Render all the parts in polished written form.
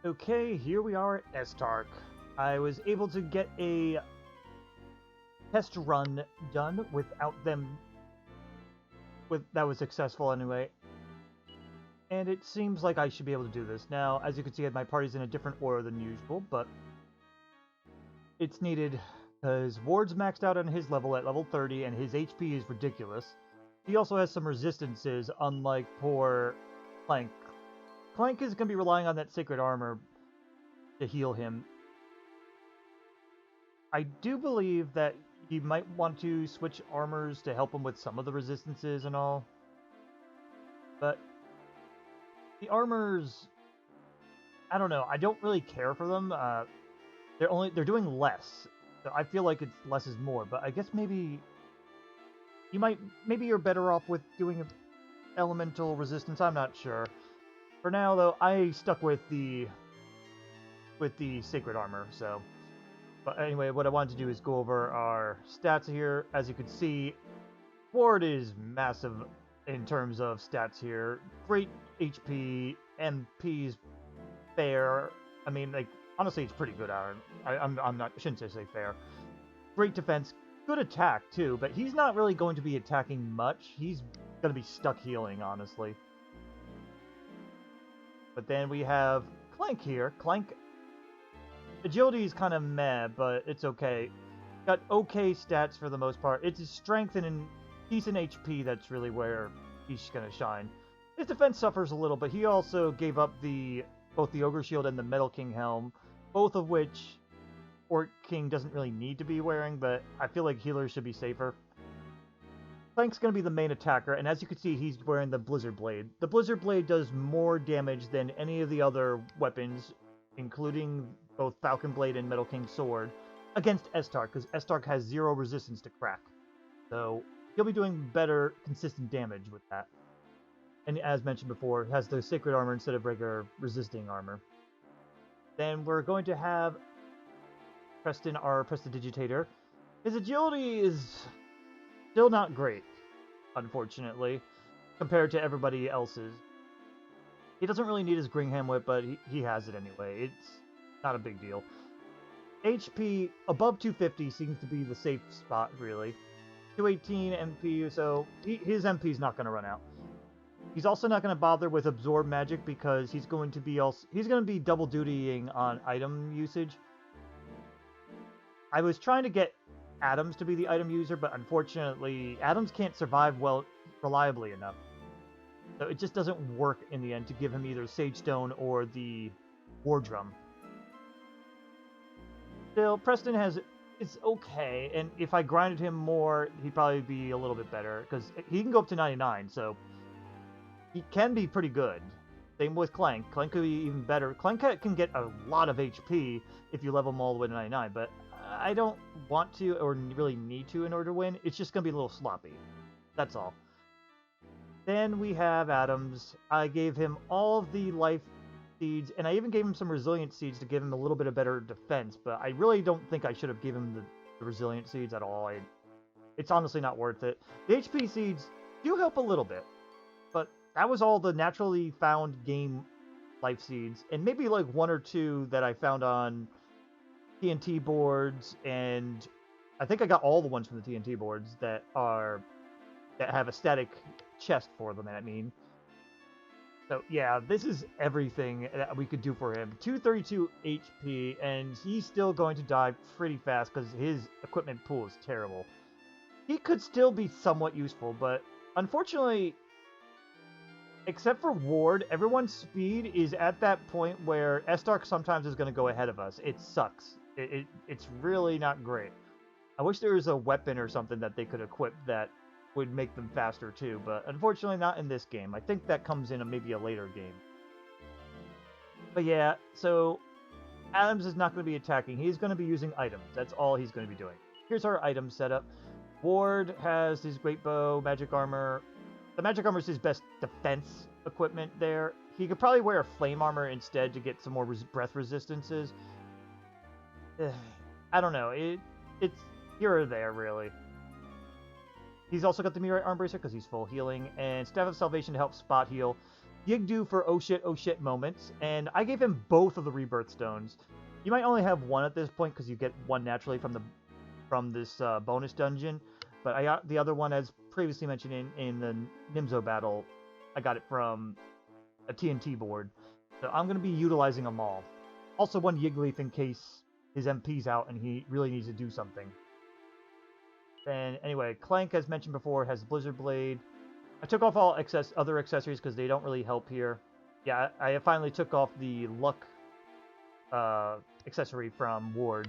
Okay, here we are at Estark. I was able to get a test run done without them. That was successful anyway. And it seems like I should be able to do this. Now, as you can see, my party's in a different order than usual, but it's needed because Ward's maxed out on his level at level 30, and his HP is ridiculous. He also has some resistances, unlike poor Clank. Clank is going to be relying on that sacred armor to heal him. I do believe that he might want to switch armors to help him with some of the resistances and all. But the armors, I don't know. I don't really care for them. They're doing less. So I feel like it's less is more. But I guess maybe you're better off with doing elemental resistance. I'm not sure. For now, though, I stuck with the sacred armor. So, but anyway, what I wanted to do is go over our stats here. As you can see, Ward is massive in terms of stats here. Great HP, MP's fair. I mean, like honestly, it's pretty good. I shouldn't say fair. Great defense, good attack too. But he's not really going to be attacking much. He's going to be stuck healing, honestly. But then we have Clank here. Clank, agility is kind of meh, but it's okay. Got okay stats for the most part. It's his strength and decent HP that's really where he's going to shine. His defense suffers a little, but he also gave up both the Ogre Shield and the Metal King Helm, both of which Orc King doesn't really need to be wearing, but I feel like healers should be safer. Clank's going to be the main attacker, and as you can see, he's wearing the Blizzard Blade. The Blizzard Blade does more damage than any of the other weapons, including both Falcon Blade and Metal King Sword, against Estark, because Estark has 0 resistance to crack. So he'll be doing better, consistent damage with that. And as mentioned before, has the Sacred Armor instead of regular resisting armor. Then we're going to have Preston, our Prestidigitator. His agility is still not great, unfortunately, compared to everybody else's. He doesn't really need his Gringham Whip, but he has it anyway. It's not a big deal. HP above 250 seems to be the safe spot, really. 218 MP, so his MP is not going to run out. He's also not going to bother with Absorb Magic because he's going to be double dutying on item usage. I was trying to get Adams to be the item user, but unfortunately, Adams can't survive well reliably enough. So it just doesn't work in the end to give him either Sage Stone or the War Drum. Still, Preston it's okay, and if I grinded him more, he'd probably be a little bit better, because he can go up to 99, so he can be pretty good. Same with Clank. Clank could be even better. Clank can get a lot of HP if you level him all the way to 99, but I don't want to or really need to in order to win. It's just going to be a little sloppy. That's all. Then we have Adams. I gave him all of the life seeds, and I even gave him some resilient seeds to give him a little bit of better defense, but I really don't think I should have given him the resilient seeds at all. It's honestly not worth it. The HP seeds do help a little bit, but that was all the naturally found game life seeds, and maybe like 1 or 2 that I found on TNT boards, and I think I got all the ones from the TNT boards that have a static chest for them, I mean. So yeah, this is everything that we could do for him. 232 HP, and he's still going to die pretty fast because his equipment pool is terrible. He could still be somewhat useful, but unfortunately, except for Ward, everyone's speed is at that point where Estark sometimes is going to go ahead of us. It sucks. It's really not great. I wish there was a weapon or something that they could equip that would make them faster too, but unfortunately not in this game. I think that comes in maybe a later game. But yeah, so Adams is not going to be attacking. He's going to be using items. That's all he's going to be doing. Here's our item setup. Ward has his Great Bow, Magic Armor. The Magic Armor is his best defense equipment there. He could probably wear a Flame Armor instead to get some more breath resistances. I don't know. It's here or there, really. He's also got the Meteorite Arm Bracer because he's full healing, and Staff of Salvation to help spot heal. Yigdu for oh shit moments, and I gave him both of the rebirth stones. You might only have one at this point because you get one naturally from this bonus dungeon, but I got the other one, as previously mentioned in the Nimzo battle. I got it from a TNT board, so I'm going to be utilizing them all. Also one Yiggleaf in case his MP's out and he really needs to do something. And anyway, Clank, as mentioned before, has Blizzard Blade. I took off all other accessories because they don't really help here. Yeah, I finally took off the luck accessory from Ward.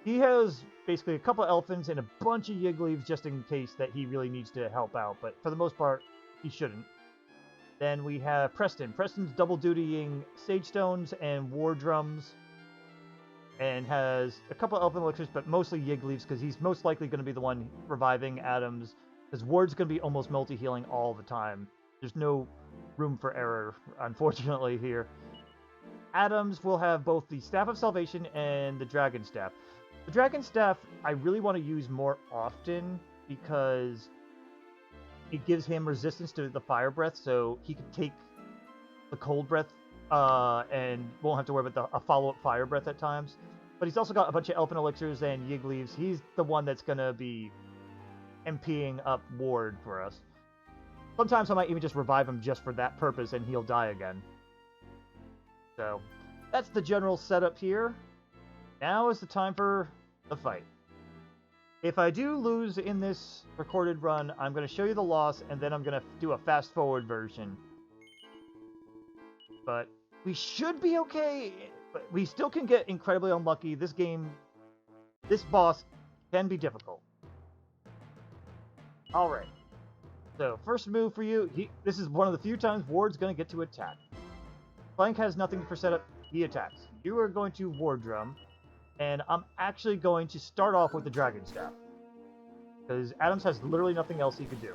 He has basically a couple elephants and a bunch of Yiggleaves just in case that he really needs to help out, but for the most part, he shouldn't. Then we have Preston. Preston's double dutying Sage Stones and War Drums, and has a couple elephant elixirs, but mostly Yiggleaves because he's most likely going to be the one reviving Adams, because Ward's going to be almost multi-healing all the time. There's no room for error, unfortunately, here. Adams will have both the Staff of Salvation and the Dragon Staff. The Dragon Staff I really want to use more often because it gives him resistance to the Fire Breath, so he can take the Cold Breath and won't have to worry about a follow-up Fire Breath at times. But he's also got a bunch of Elephant Elixirs and Yiggleaves. He's the one that's going to be MPing up Ward for us. Sometimes I might even just revive him just for that purpose and he'll die again. So, that's the general setup here. Now is the time for the fight. If I do lose in this recorded run, I'm going to show you the loss, and then I'm going to do a fast-forward version. But we should be okay, but we still can get incredibly unlucky. This game, this boss can be difficult. Alright. So, first move for you, this is one of the few times Ward's going to get to attack. Flank has nothing for setup, he attacks. You are going to War Drum, and I'm actually going to start off with the Dragon Staff, because Adams has literally nothing else he could do.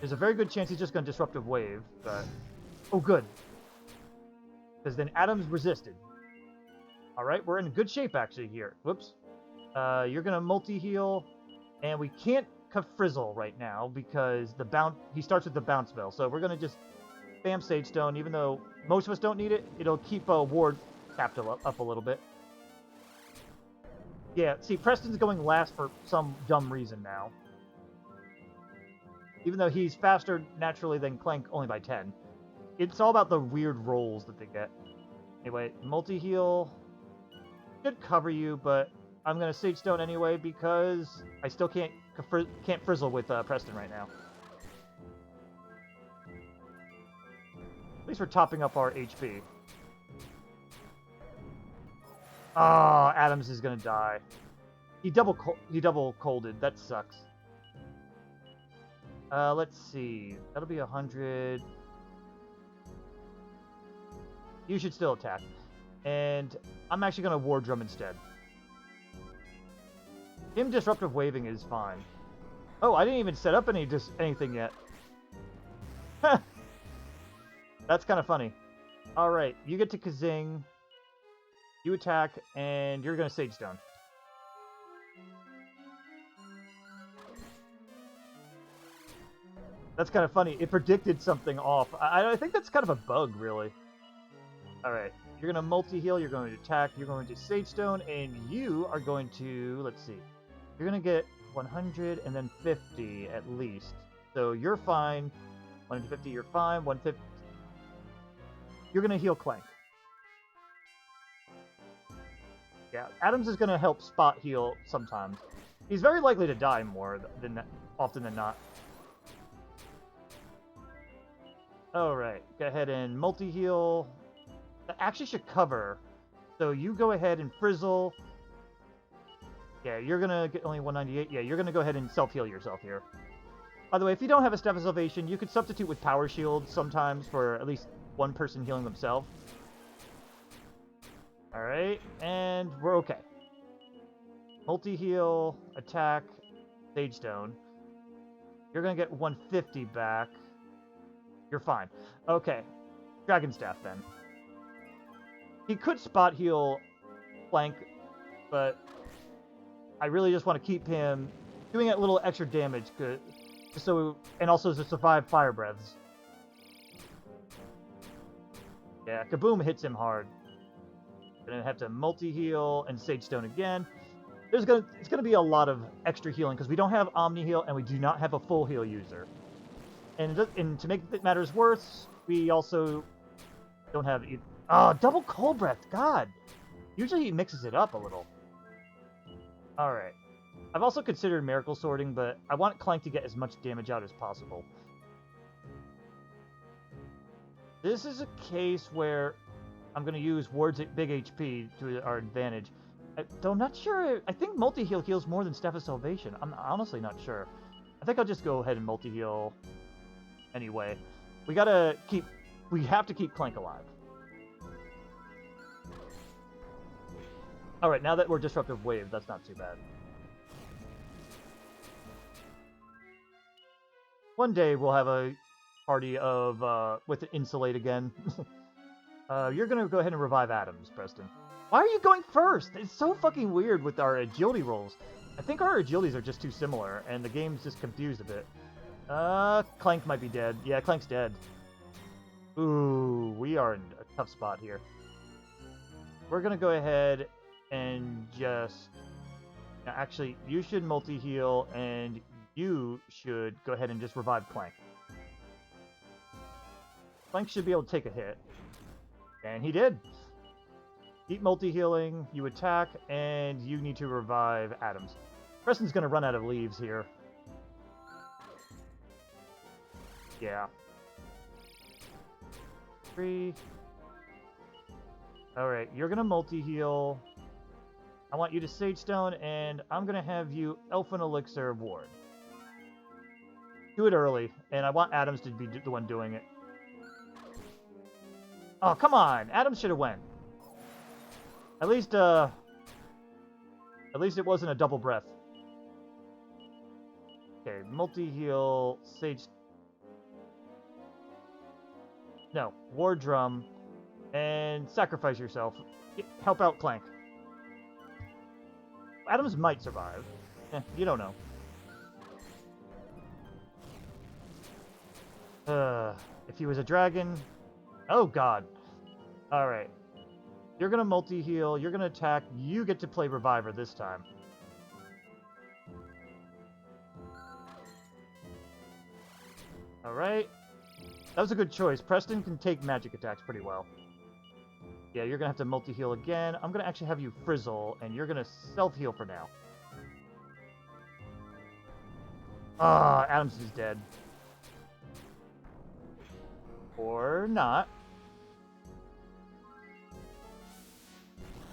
There's a very good chance he's just going to Disruptive Wave, but... Oh, good. Because then Adams resisted. Alright, we're in good shape, actually, here. Whoops. You're going to multi-heal, and we can't Frizzle right now, because he starts with the Bounce Spell, so we're going to just spam Sage Stone, even though most of us don't need it. It'll keep Ward capped up a little bit. Yeah, see, Preston's going last for some dumb reason now. Even though he's faster naturally than Clank only by 10. It's all about the weird rolls that they get. Anyway, multi-heal should cover you, but I'm going to Sage Stone anyway because I still can't Frizzle with Preston right now. At least we're topping up our HP. Oh, Adams is gonna die. He double colded. That sucks. Let's see. That'll be 100. You should still attack. And I'm actually gonna War Drum instead. Him Disruptive Waving is fine. Oh, I didn't even set up anything yet. That's kind of funny. Alright, you get to Kazing. You attack, and you're going to Sage Stone. That's kind of funny. It predicted something off. I think that's kind of a bug, really. Alright, you're going to multi-heal, you're going to attack, you're going to Sage Stone, and you are going to, let's see, you're going to get 100 and then 50 at least. So you're fine. 150, you're fine. 150. You're going to heal Clank. Yeah, Adams is going to help spot heal sometimes. He's very likely to die more often than not. Alright, go ahead and multi-heal. That actually should cover. So you go ahead and Frizzle. Yeah, you're going to get only 198. Yeah, you're going to go ahead and self-heal yourself here. By the way, if you don't have a Staff of Salvation, you could substitute with Power Shield sometimes for at least one person healing themselves. Alright, and we're okay. Multi-heal, attack, Sage Stone. You're going to get 150 back. You're fine. Okay, Dragon Staff then. He could spot heal Flank, but I really just want to keep him doing that little extra damage So, and also to survive fire breaths. Yeah, Kaboom hits him hard. Gonna have to multi-heal and Sage Stone again. It's gonna be a lot of extra healing because we don't have Omni Heal and we do not have a full heal user. And to make matters worse, we also don't have double cold breath. God, usually he mixes it up a little. All right. I've also considered miracle sorting, but I want Clank to get as much damage out as possible. This is a case where I'm going to use Ward's big HP to our advantage. Though I'm not sure. I think multi-heal heals more than Staff of Salvation. I'm honestly not sure. I think I'll just go ahead and multi-heal anyway. We have to keep Clank alive. Alright, now that we're Disruptive Wave, that's not too bad. One day we'll have a party of, with Insulate again. You're gonna go ahead and revive Adams, Preston. Why are you going first? It's so fucking weird with our agility rolls. I think our agilities are just too similar, and the game's just confused a bit. Clank might be dead. Yeah, Clank's dead. Ooh, we are in a tough spot here. We're gonna go ahead and just... Now, actually, you should multi-heal, and you should go ahead and just revive Clank. Clank should be able to take a hit. And he did. Keep multi-healing, you attack, and you need to revive Adams. Preston's gonna run out of leaves here. Yeah. 3. Alright, you're gonna multi-heal. I want you to Sage Stone, and I'm gonna have you Elfin Elixir Ward. Do it early, and I want Adams to be the one doing it. Oh, come on! Adams should have went. At least it wasn't a double breath. Okay, multi-heal, Sage... No, War Drum, and sacrifice yourself. Help out Clank. Adams might survive. You don't know. If he was a dragon... Oh, God. Alright. You're gonna multi-heal, you're gonna attack, you get to play Reviver this time. Alright. That was a good choice. Preston can take magic attacks pretty well. Yeah, you're gonna have to multi-heal again. I'm gonna actually have you Frizzle, and you're gonna self-heal for now. Ah, Adams is dead. Or not.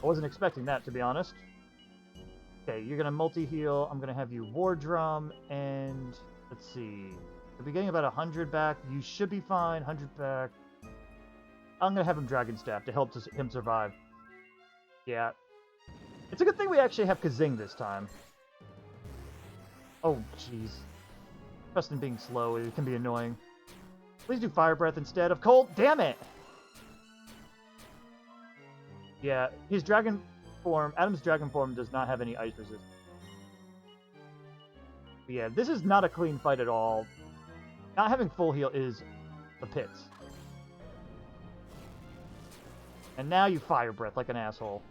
I wasn't expecting that, to be honest. Okay, you're gonna multi-heal. I'm gonna have you War Drum, and let's see. We'll be getting about 100 back. You should be fine. 100 back. I'm gonna have him Dragon Staff to help him survive. Yeah. It's a good thing we actually have Kazing this time. Oh, jeez. Preston being slow, it can be annoying. Please do Fire Breath instead of Cold. Damn it! Yeah, his dragon form, Adam's dragon form, does not have any ice resistance. But yeah, this is not a clean fight at all. Not having full heal is a pits. And now you Fire Breath like an asshole.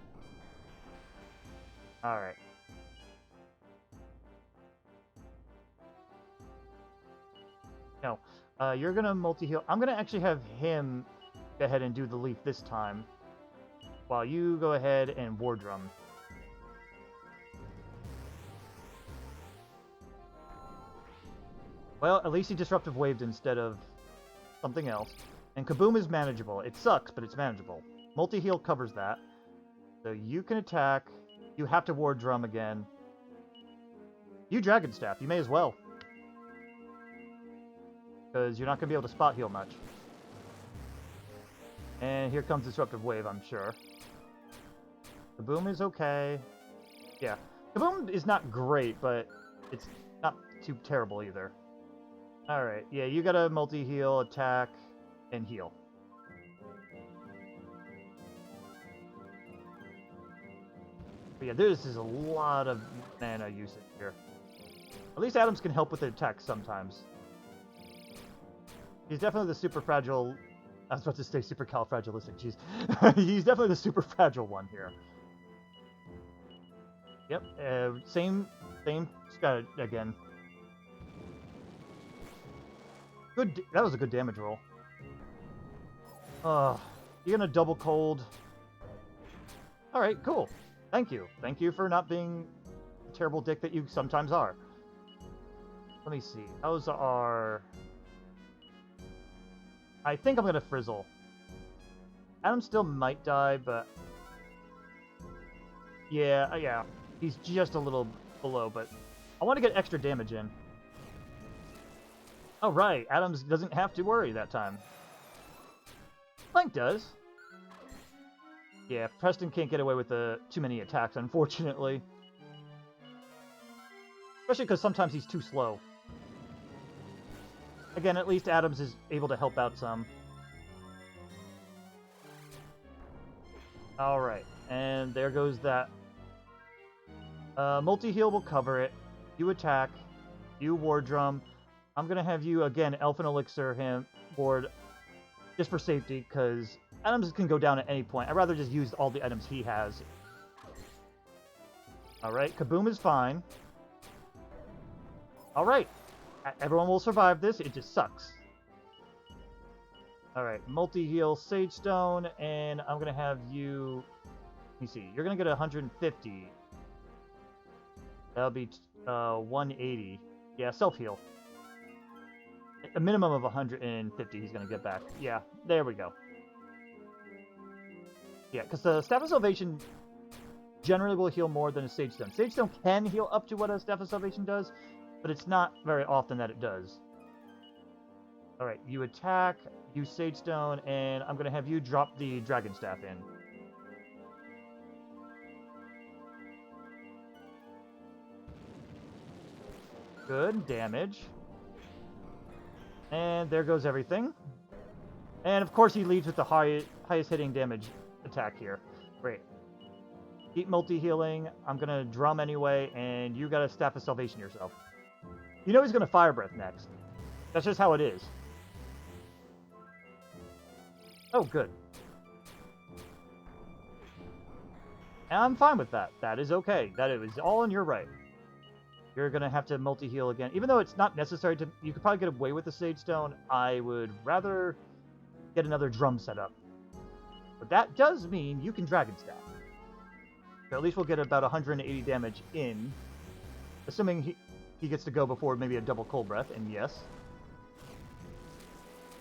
Alright. No. You're gonna multi-heal. I'm gonna actually have him go ahead and do the leaf this time. While you go ahead and War Drum. Well, at least he Disruptive Waved instead of something else. And Kaboom is manageable. It sucks, but it's manageable. Multi-heal covers that. So you can attack. You have to War Drum again. You Dragon Staff. You may as well. Because you're not going to be able to spot heal much. And here comes Disruptive Wave, I'm sure. Kaboom is okay. Yeah. Kaboom is not great, but it's not too terrible either. Alright, yeah, you gotta multi-heal, attack, and heal. But yeah, this is a lot of mana usage here. At least Adams can help with the attack sometimes. He's definitely the super fragile... I was about to say supercalifragilistic, jeez. He's definitely the super fragile one here. Yep, same strat again. Good, that was a good damage roll. You're gonna double cold. Alright, cool. Thank you. Thank you for not being the terrible dick that you sometimes are. Let me see. How's our... I think I'm gonna Frizzle. Adam still might die, but... Yeah. He's just a little below, but... I want to get extra damage in. Oh, right. Adams doesn't have to worry that time. Clank does. Yeah, Preston can't get away with too many attacks, unfortunately. Especially because sometimes he's too slow. Again, at least Adams is able to help out some. Alright, and there goes that. Multi-heal will cover it. You attack. You War Drum. I'm going to have you, again, Elfin Elixir him, board, just for safety, because Adams can go down at any point. I'd rather just use all the items he has. Alright, Kaboom is fine. Alright, everyone will survive this, it just sucks. Alright, multi-heal Sage Stone, and I'm going to have you... Let me see, you're going to get 150. That'll be 180. Yeah, self-heal. A minimum of 150 he's going to get back. Yeah, there we go. Yeah, because the Staff of Salvation generally will heal more than a Sage Stone. Sage Stone can heal up to what a Staff of Salvation does, but it's not very often that it does. Alright, you attack, use Sage Stone, and I'm going to have you drop the Dragon Staff in. Good damage. And there goes everything. And of course he leads with the highest hitting damage attack here. Great. Keep multi-healing. I'm going to drum anyway, and you got a Staff of Salvation yourself. You know he's going to Fire Breath next. That's just how it is. Oh, good. And I'm fine with that. That is okay. That it was all in your right. You're going to have to multi-heal again. Even though it's not necessary to... You could probably get away with the Sage Stone. I would rather get another drum set up. But that does mean you can Dragon Staff. So at least we'll get about 180 damage in. Assuming he gets to go before maybe a double Cold Breath. And yes.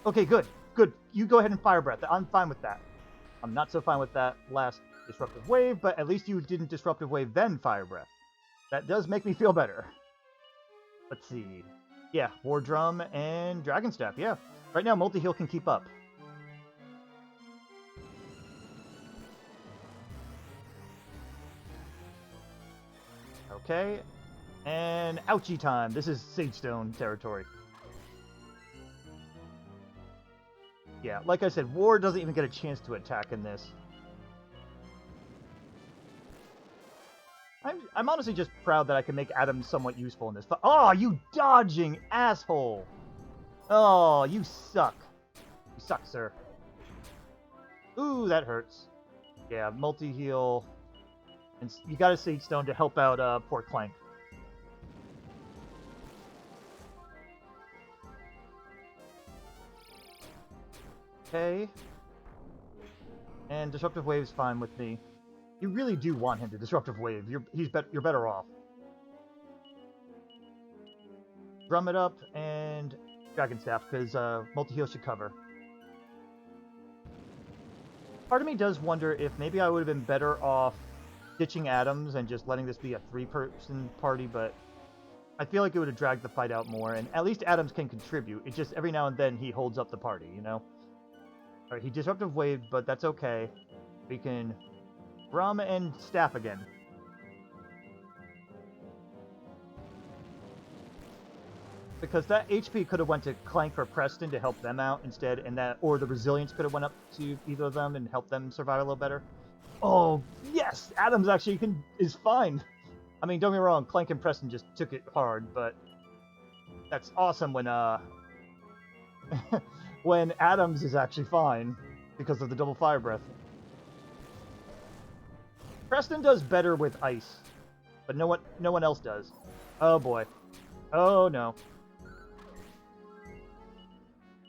Okay, good. Good. You go ahead and Fire Breath. I'm fine with that. I'm not so fine with that last Disruptive Wave. But at least you didn't Disruptive Wave then Fire Breath. That does make me feel better. Let's see. Yeah, War Drum and Dragon Staff, yeah. Right now, multi-heal can keep up. Okay. And ouchie time. This is Sage Stone territory. Yeah, like I said, War doesn't even get a chance to attack in this. I'm honestly just proud that I can make Adam somewhat useful in this. Oh, you dodging asshole! Oh, you suck. You suck, sir. Ooh, that hurts. Yeah, multi-heal. And you got a Sage Stone to help out poor Clank. Okay. And Disruptive Wave's fine with me. You really do want him to Disruptive Wave. You're better off. Drum it up and Dragon Staff, because multi-heal should cover. Part of me does wonder if maybe I would have been better off ditching Adams and just letting this be a 3-person party, but I feel like it would have dragged the fight out more, and at least Adams can contribute. It's just every now and then he holds up the party, you know? Alright, he Disruptive Wave, but that's okay. We can... Drum and Staff again. Because that HP could have went to Clank for Preston to help them out instead, and or the Resilience could have went up to either of them and helped them survive a little better. Oh, yes! Adams actually is fine. I mean, don't get me wrong, Clank and Preston just took it hard, but that's awesome when when Adams is actually fine because of the double fire breath. Preston does better with ice, but no one else does. Oh boy. Oh no.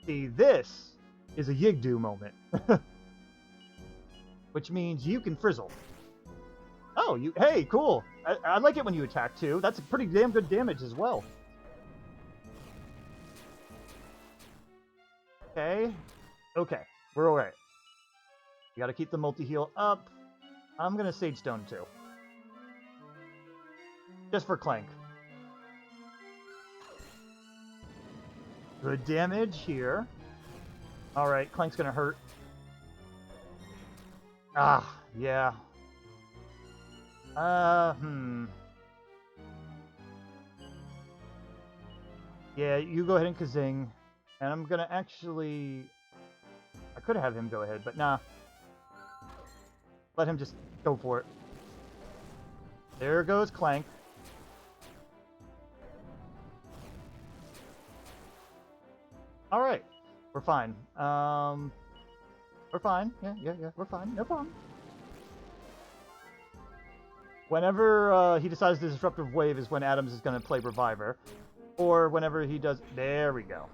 See, this is a Yigdu moment. Which means you can Frizzle. Oh, hey, cool. I like it when you attack too. That's a pretty damn good damage as well. Okay. Okay. We're alright. You gotta keep the multi-heal up. I'm gonna Sage Stone too. Just for Clank. Good damage here. Alright, Clank's gonna hurt. Ah, yeah. Yeah, you go ahead and Kazing. And I'm gonna actually... I could have him go ahead, but nah. Let him just go for it. There goes Clank. Alright. We're fine. We're fine. Yeah, we're fine. No problem. Whenever he decides the Disruptive Wave is when Adams is going to play Reviver. Or whenever he does... There we go.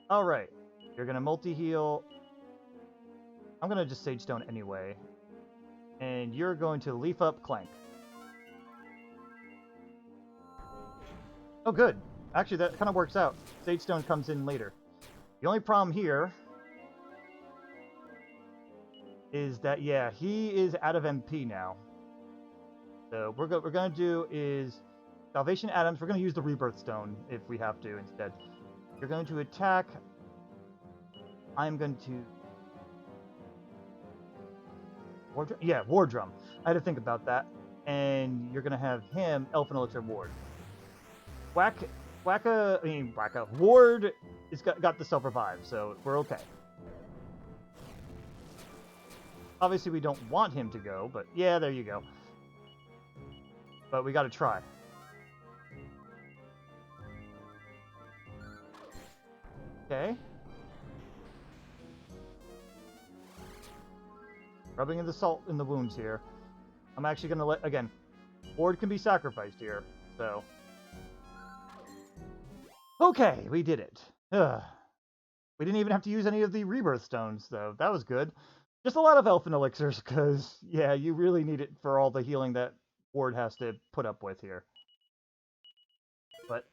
Alright. You're going to multi-heal. I'm going to just Sage Stone anyway. And you're going to Leaf Up Clank. Oh, good. Actually, that kind of works out. Sage Stone comes in later. The only problem here is that, yeah, he is out of MP now. So what we're going to do is Salvation Adams. We're going to use the Rebirth Stone if we have to instead. You're going to attack. I'm going to... War Drum? Yeah, War Drum. I had to think about that. And you're going to have him Elfin Elixir Ward. Ward is got the self-revive, so we're okay. Obviously, we don't want him to go, but yeah, there you go. But we got to try. Okay. Rubbing in the salt in the wounds here. I'm actually going to let... Again, Ward can be sacrificed here, so... Okay, we did it. Ugh. We didn't even have to use any of the Rebirth Stones, though. That was good. Just a lot of Elfin Elixirs, because, yeah, you really need it for all the healing that Ward has to put up with here. But,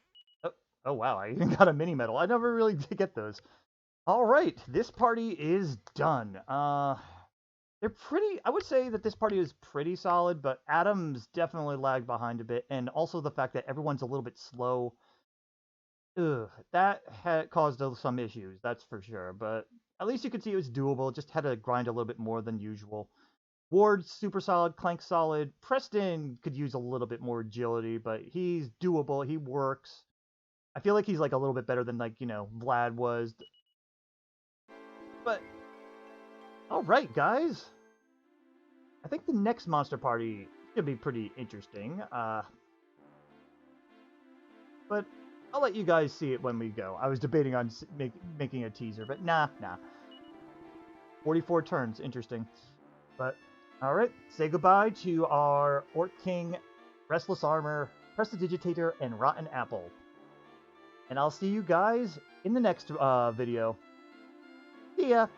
oh wow, I even got a mini medal. I never really did get those. Alright, this party is done. They're pretty... I would say that this party is pretty solid, but Adams definitely lagged behind a bit, and also the fact that everyone's a little bit slow. Ugh, that had caused some issues, that's for sure, but at least you could see it was doable. Just had to grind a little bit more than usual. Ward's super solid, Clank solid. Preston could use a little bit more agility, but he's doable, he works. I feel like he's like a little bit better than, like, you know, Vlad was. But, alright guys. I think the next monster party should be pretty interesting. But I'll let you guys see it when we go. I was debating on making a teaser, but nah. 44 turns, interesting. But, alright, say goodbye to our Orc King, Restless Armor, Prestidigitator, and Rotten Apple. And I'll see you guys in the next video. See ya!